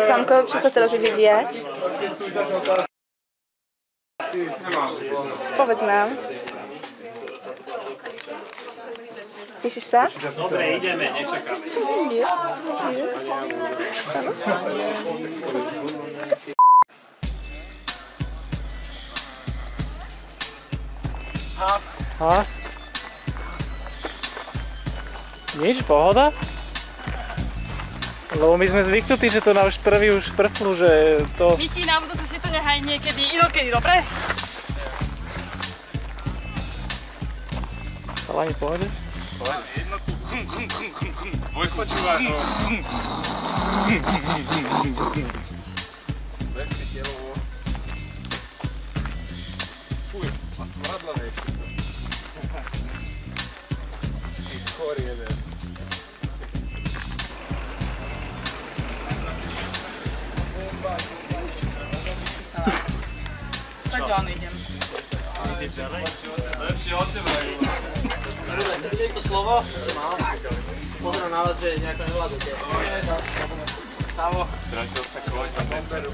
Samko, čo sa teraz ide diať? Povedz nám. Tešíš sa? Dobre, ideme, nečakáme. Half. Nič, pohoda? Lebo my sme zvyknutí, že to na už prvý už prflu, že to... Víti, na budúce si to nehaj niekedy inokedy, dobre? Chalani, pohode? Jednotku. Dvojku počúva, no. Lepšie tielovo. Fuj, a smradla nejsi. Ty chor jeden. Tak ďalej idem. Lepšie od teba. Chcete to slovo, čo som mal? Pozriem na vás, že nejako nevládate. Samo. Stratil sa kvoj za bomberu.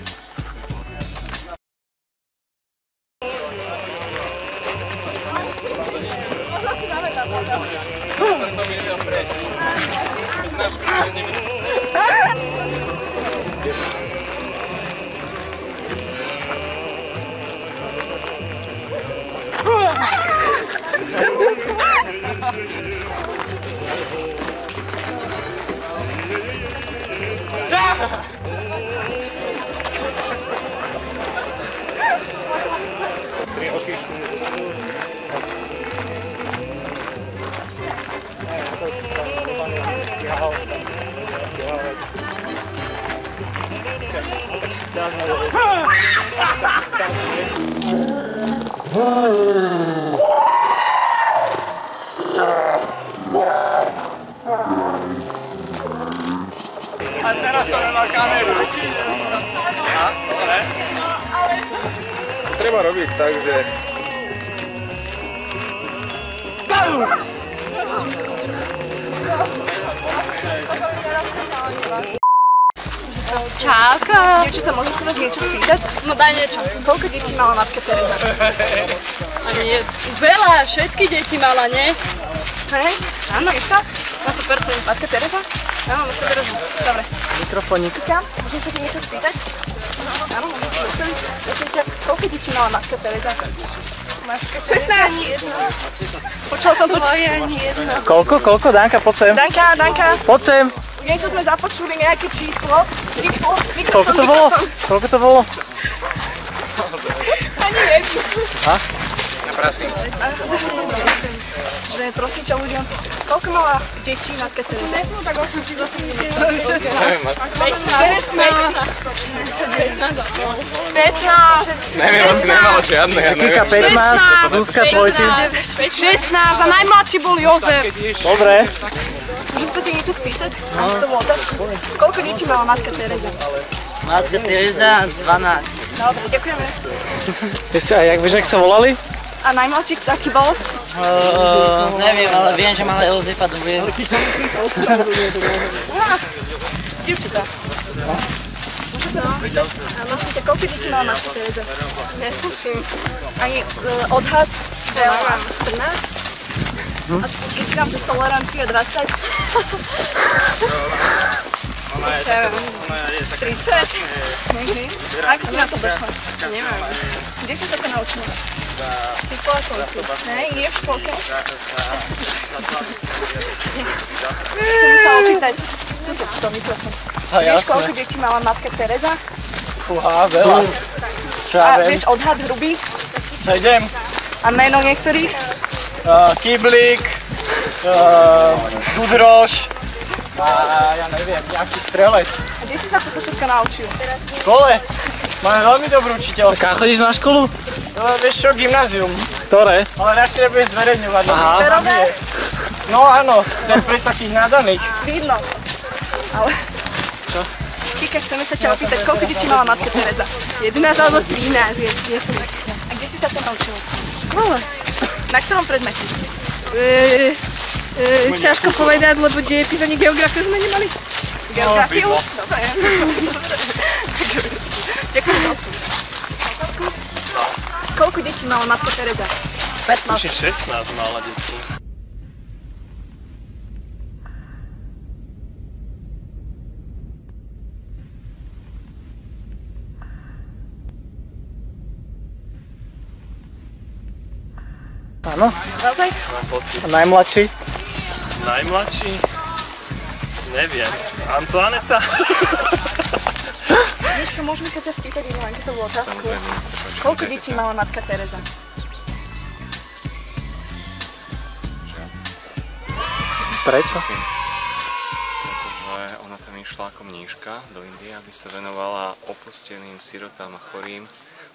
Možno si dáme tam. Som išiel preč. Náš prírodný minút. A teraz som nemal kameru. Treba robiť tak, že... Čauka. Dievčatá, môžem sa vás niečo spýtať? No daj niečo. Koľko detí mala matka Tereza? Ani je veľa, všetky deti mala, nie? Hej? Áno. Istá? Na 100%. Matka Tereza? Áno, matka Tereza. Dobre. Mikrofónik. Môžem sa ti niečo spýtať? Áno, môžem sa spýtať. Prosím ťa, koľko detí mala matka Tereza? 16! Počula som to. Ani jedna. Koľko? Danka, poď sem. Danka. Poď sem. Niečo sme započuli, nejaké číslo. Koľko to bolo? Ani jedno. Naprasím. Že prosím ťa ľuďom, koľko mala detí matka Tereza? Nesmú tak osúčiť za 15. Neviem, asi nemala žiadne, ja neviem. Kika 15, Zuzka tvoj tým. 16 a najmladší bol Jozef. Dobre. Môžem sa ti niečo spýtať? To bolo tak. Koľko detí mala matka Tereza? Matka Tereza 12. Dobre, ďakujeme. A jak vieš, jak sa volali? A najmladší taký bol? Neviem, ale viem, že mala Jozefa dobrý. Dievčatá. Môžem sa vás spýtať? A vlastne ťa, koľko detí mala matka Tereza? Netuším. Ani odhad? Ja mám 14. A keď nám to tolerancia 20? Ona je 30? A ako si na to došla? Neviem. Kde si sa to naučila? V školke. Hej, nie v školke? Chcem sa opýtať. Tuto mikrofón. Vieš, koľko detí mala matka Tereza? Fúha, veľa. Čo ja A viem? vieš odhad hrubý? 7. A meno niektorých? Kyblík, Dudroš a ja neviem, nejaký strelec. A kde si sa toto všetko naučil? V škole? Máme veľmi dobrú učiteľku. Ká chodíš na školu? Vieš čo, gymnázium. Ktoré? Ale radšej nebudem zverejňovať. Aha. No áno, to je pre takých nadaných. Vidno. Ale... Čo? Kika, chceme sa ťa opýtať, koľko detí mala matka Tereza? 11 alebo 13, ja som istá. A kde si sa to naučila? V škole. Na ktorom predmete? Ťažko povedať, lebo dejepis ani geografiu sme nemali. Geografiu? Dobre. Ďakujem za odpoved. Koľko detí mala matka Tereza? 16 mala detí. Áno. Naozaj? Mám pocit. A najmladší? Najmladší? Neviem. Antoaneta? Vieš čo, môžeme sa ťa spýtať jednu anketovú otázku. Koľko detí mala matka Tereza? Prečo? Pretože ona tam išla ako mníška do Indie, aby sa venovala opusteným sirotám a chorým,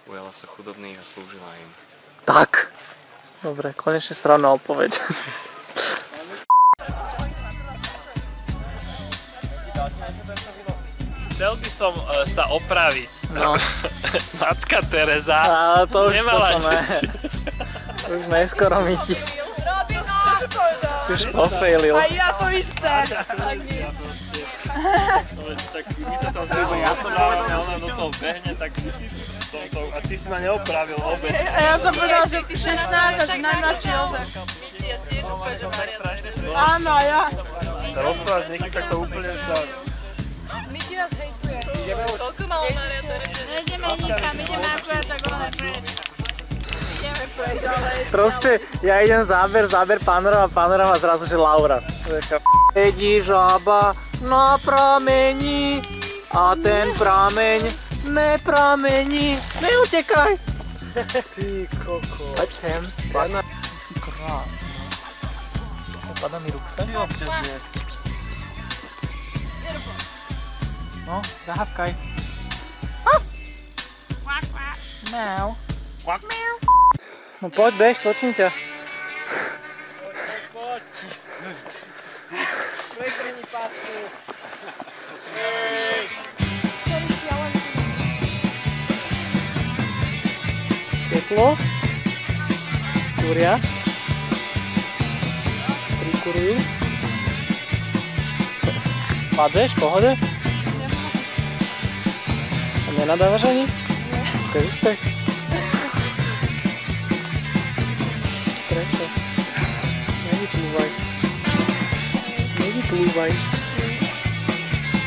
ujala sa chudobných a slúžila im. Tak. Dobre, konečne správna odpoveď. Chcel by som sa opraviť. No. Matka Tereza Ale to už nemala toto ne. deti. Už neskoro mi ti. Si už pofailil. A ja to isté. Tak my sa tam rozprávame, ona do toho behne, tak som to... A ty si ma neopravil obe. A ja som povedal, že 16 a že najmladší Jozef. Áno, a ja. Sa rozprávaš niekým, tak to úplne... Miti nás hejtuje. Koľko malo Mária Tereza? Nejdeme nikam, ideme akurát tak ona preč. Ideme preč, ale... Proste, ja idem záber panorama a zrazu, že Laura. Sedí žaba na pramení a ten prameň nepramení. Neutekaj! Ty koko. Poď sem. Krát. Padá mi ruksak? No, zahávkaj. Miau. No poď, bež, točím ťa. Teplo. Kúria. Prikurujú. Padeš, pohode? A nenadávaš ani? To je úspech. Prečo? Nevyplúvaj. Nevyplúvaj.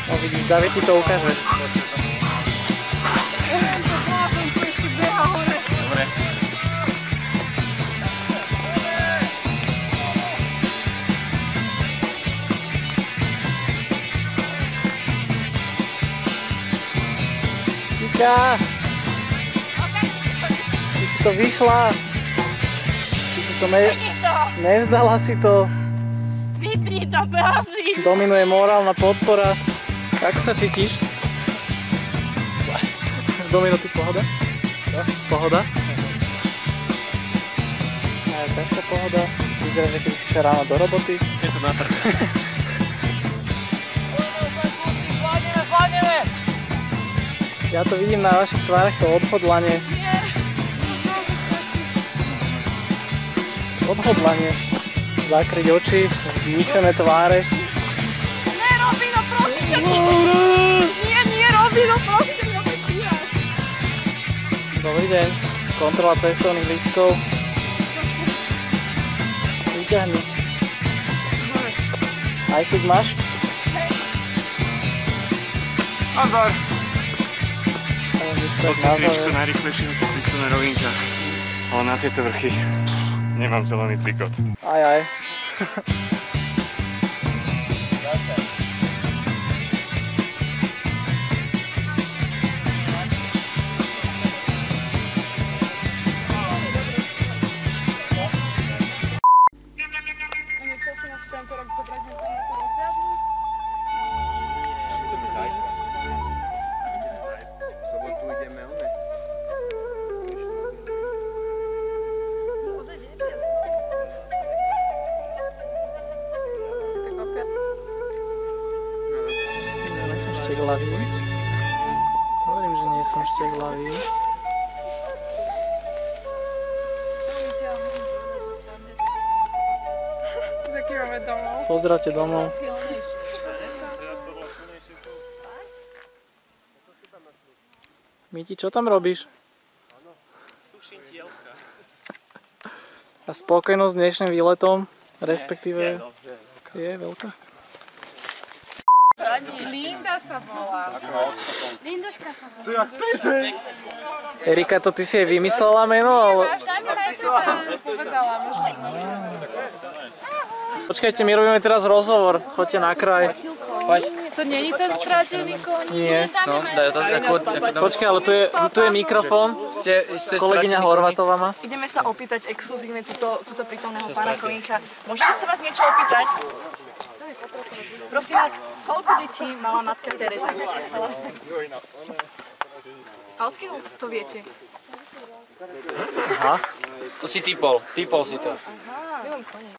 No vidíš, David ti to ukáže. Dobre. Kika! Ty si to vyšla. Ty si to nevzdala si to. Vypni to, prosím. Dominuje morálna podpora. Ako sa cítiš? Domino, ty pohoda? Pohoda? Ťažká pohoda. Vyzerá, že keby si šla ráno do roboty. Je to na prd. Zvládneme. Ja to vidím na vašich tvárach, to odhodlanie. Odhodlanie. Zakryť oči, zničené tváre. Ne, Robino, prosím ťa, nie, Robino, prosím ťa, nepríjmaš. Dobrý deň. Kontrola cestovných lístkov. Vyťahni. Aj si máš? Nazdar! Celkom Tričko najrýchlejšieho cyklistu na rovinkách. Ale na tieto vrchy nemám zelený trikot. Aj. Nechcel si nás tento rok zobrať na tú rozhľadnú? V sobotu ideme one. Nie som šteklavý. Hovorím, že nie som šteklavý. Zakývame domov. Pozdravte domov. Miti, čo tam robíš? Suším tielka. A spokojnosť s dnešným výletom, respektíve je veľká. Linda sa volá. Linduška sa volá. Erika, to ty si jej vymyslela meno? Ale... Povedala, možno. Počkajte, my robíme teraz rozhovor, choďte na kraj. To není ten strátený koň. Nie. No, daj to ako... Počkaj, ale tu je mikrofón. Kolegyňa Horvátová má. Ideme sa opýtať exkluzívne tuto prítomného pána Koníka. Môžeme sa vás niečo opýtať? Prosím vás, koľko detí mala matka Tereza? A odkiaľ to viete? To si typol si to. Milujem koní.